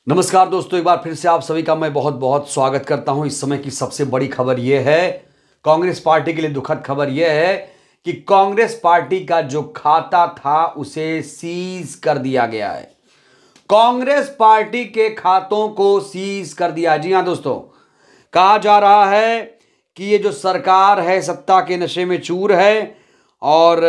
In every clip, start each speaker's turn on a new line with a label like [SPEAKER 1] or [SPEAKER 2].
[SPEAKER 1] नमस्कार दोस्तों, एक बार फिर से आप सभी का मैं बहुत बहुत स्वागत करता हूं। इस समय की सबसे बड़ी खबर यह है, कांग्रेस पार्टी के लिए दुखद खबर यह है कि कांग्रेस पार्टी का जो खाता था उसे सीज कर दिया गया है। कांग्रेस पार्टी के खातों को सीज कर दिया। जी हां दोस्तों, कहा जा रहा है कि ये जो सरकार है सत्ता के नशे में चूर है। और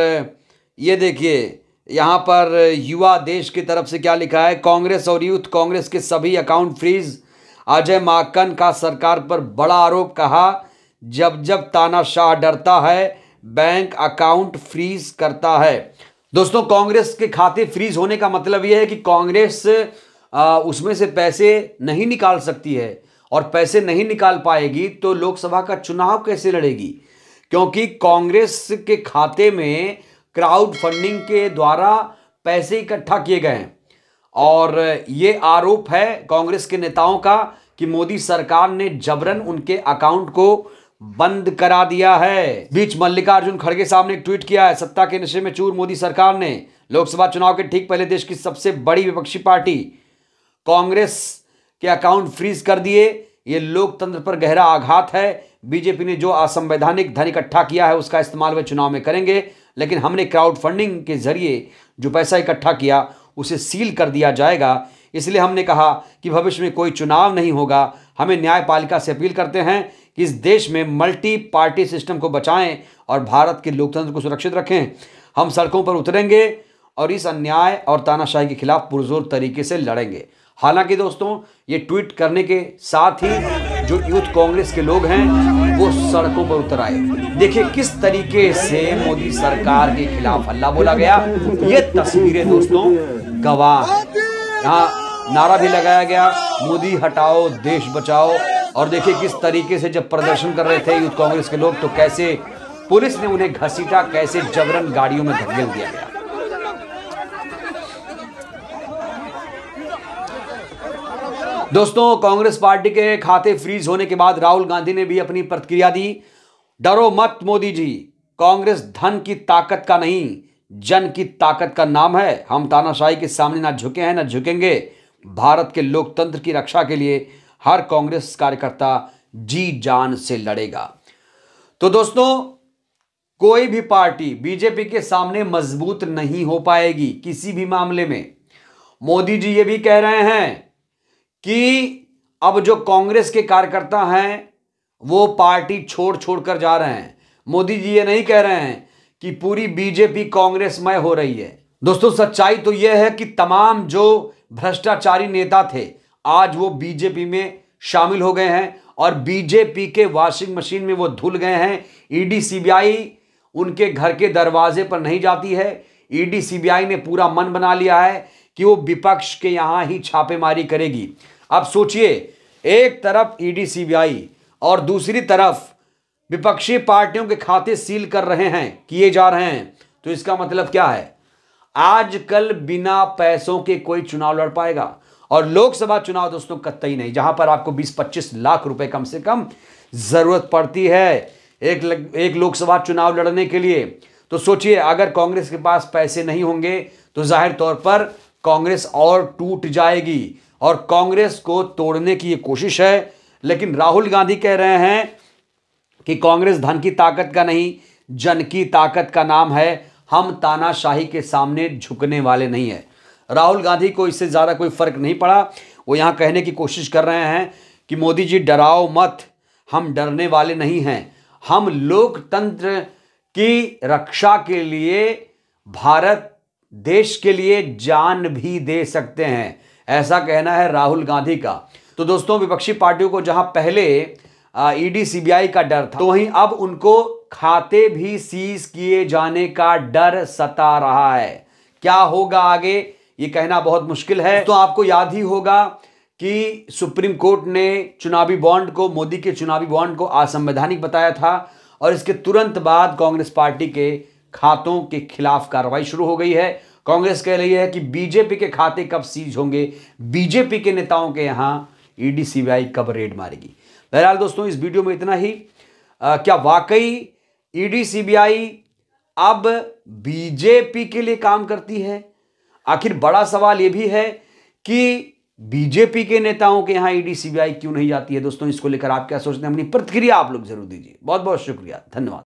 [SPEAKER 1] ये देखिए, यहाँ पर युवा देश की तरफ से क्या लिखा है, कांग्रेस और यूथ कांग्रेस के सभी अकाउंट फ्रीज। अजय माकन का सरकार पर बड़ा आरोप, कहा जब जब तानाशाह डरता है बैंक अकाउंट फ्रीज करता है। दोस्तों, कांग्रेस के खाते फ्रीज होने का मतलब यह है कि कांग्रेस उसमें से पैसे नहीं निकाल सकती है, और पैसे नहीं निकाल पाएगी तो लोकसभा का चुनाव कैसे लड़ेगी, क्योंकि कांग्रेस के खाते में क्राउड फंडिंग के द्वारा पैसे इकट्ठा किए गए हैं। और ये आरोप है कांग्रेस के नेताओं का कि मोदी सरकार ने जबरन उनके अकाउंट को बंद करा दिया है। बीच मल्लिकार्जुन खड़गे साहब ने एक ट्वीट किया है, सत्ता के नशे में चूर मोदी सरकार ने लोकसभा चुनाव के ठीक पहले देश की सबसे बड़ी विपक्षी पार्टी कांग्रेस के अकाउंट फ्रीज कर दिए। ये लोकतंत्र पर गहरा आघात है। बीजेपी ने जो असंवैधानिक धन इकट्ठा किया है उसका इस्तेमाल वे चुनाव में करेंगे, लेकिन हमने क्राउड फंडिंग के जरिए जो पैसा इकट्ठा किया उसे सील कर दिया जाएगा। इसलिए हमने कहा कि भविष्य में कोई चुनाव नहीं होगा। हमें न्यायपालिका से अपील करते हैं कि इस देश में मल्टी पार्टी सिस्टम को बचाएं और भारत के लोकतंत्र को सुरक्षित रखें। हम सड़कों पर उतरेंगे और इस अन्याय और तानाशाही के खिलाफ पुरजोर तरीके से लड़ेंगे। हालांकि दोस्तों, ये ट्वीट करने के साथ ही जो यूथ कांग्रेस के लोग हैं वो सड़कों पर उतर आए। देखिए किस तरीके से मोदी सरकार के खिलाफ हल्ला बोला गया। ये तस्वीरें दोस्तों गवाह। यहाँ नारा भी लगाया गया, मोदी हटाओ देश बचाओ। और देखिए किस तरीके से जब प्रदर्शन कर रहे थे यूथ कांग्रेस के लोग, तो कैसे पुलिस ने उन्हें घसीटा, कैसे जबरन गाड़ियों में धकेल दिया गया। दोस्तों, कांग्रेस पार्टी के खाते फ्रीज होने के बाद राहुल गांधी ने भी अपनी प्रतिक्रिया दी। डरो मत मोदी जी, कांग्रेस धन की ताकत का नहीं जन की ताकत का नाम है। हम तानाशाही के सामने ना झुके हैं ना झुकेंगे। भारत के लोकतंत्र की रक्षा के लिए हर कांग्रेस कार्यकर्ता जी जान से लड़ेगा। तो दोस्तों, कोई भी पार्टी बीजेपी के सामने मजबूत नहीं हो पाएगी किसी भी मामले में। मोदी जी ये भी कह रहे हैं कि अब जो कांग्रेस के कार्यकर्ता हैं वो पार्टी छोड़ छोड़ कर जा रहे हैं। मोदी जी ये नहीं कह रहे हैं कि पूरी बीजेपी कांग्रेसमय हो रही है। दोस्तों, सच्चाई तो यह है कि तमाम जो भ्रष्टाचारी नेता थे आज वो बीजेपी में शामिल हो गए हैं और बीजेपी के वॉशिंग मशीन में वो धुल गए हैं। ईडी सीबीआई उनके घर के दरवाजे पर नहीं जाती है। ईडी सीबीआई ने पूरा मन बना लिया है कि वो विपक्ष के यहां ही छापेमारी करेगी। अब सोचिए, एक तरफ ईडी सीबीआई और दूसरी तरफ विपक्षी पार्टियों के खाते सील कर रहे हैं, किए जा रहे हैं। तो इसका मतलब क्या है, आजकल बिना पैसों के कोई चुनाव लड़ पाएगा। और लोकसभा चुनाव दोस्तों कतई नहीं, जहां पर आपको 20-25 लाख रुपए कम से कम जरूरत पड़ती है एक लोकसभा चुनाव लड़ने के लिए। तो सोचिए, अगर कांग्रेस के पास पैसे नहीं होंगे तो जाहिर तौर पर कांग्रेस और टूट जाएगी और कांग्रेस को तोड़ने की ये कोशिश है। लेकिन राहुल गांधी कह रहे हैं कि कांग्रेस धन की ताकत का नहीं जन की ताकत का नाम है। हम तानाशाही के सामने झुकने वाले नहीं है। राहुल गांधी को इससे ज्यादा कोई फर्क नहीं पड़ा। वो यहां कहने की कोशिश कर रहे हैं कि मोदी जी डराओ मत, हम डरने वाले नहीं हैं। हम लोकतंत्र की रक्षा के लिए, भारत देश के लिए जान भी दे सकते हैं, ऐसा कहना है राहुल गांधी का। तो दोस्तों, विपक्षी पार्टियों को जहां पहले ईडी सीबीआई का डर था, तो वहीं अब उनको खाते भी सीज किए जाने का डर सता रहा है। क्या होगा आगे ये कहना बहुत मुश्किल है। तो आपको याद ही होगा कि सुप्रीम कोर्ट ने चुनावी बॉन्ड को, मोदी के चुनावी बॉन्ड को असंवैधानिक बताया था और इसके तुरंत बाद कांग्रेस पार्टी के खातों के खिलाफ कार्रवाई शुरू हो गई है। कांग्रेस कह रही है कि बीजेपी के खाते कब सीज होंगे, बीजेपी के नेताओं के यहां ईडी सीबीआई कब रेड मारेगी। बहरहाल दोस्तों, इस वीडियो में इतना ही। क्या वाकई ईडी सीबीआई अब बीजेपी के लिए काम करती है? आखिर बड़ा सवाल यह भी है कि बीजेपी के नेताओं के यहां ईडी सीबीआई क्यों नहीं जाती है दोस्तों, इसको लेकर आप क्या सोचते हैं, अपनी प्रतिक्रिया आप लोग जरूर दीजिए। बहुत बहुत शुक्रिया, धन्यवाद।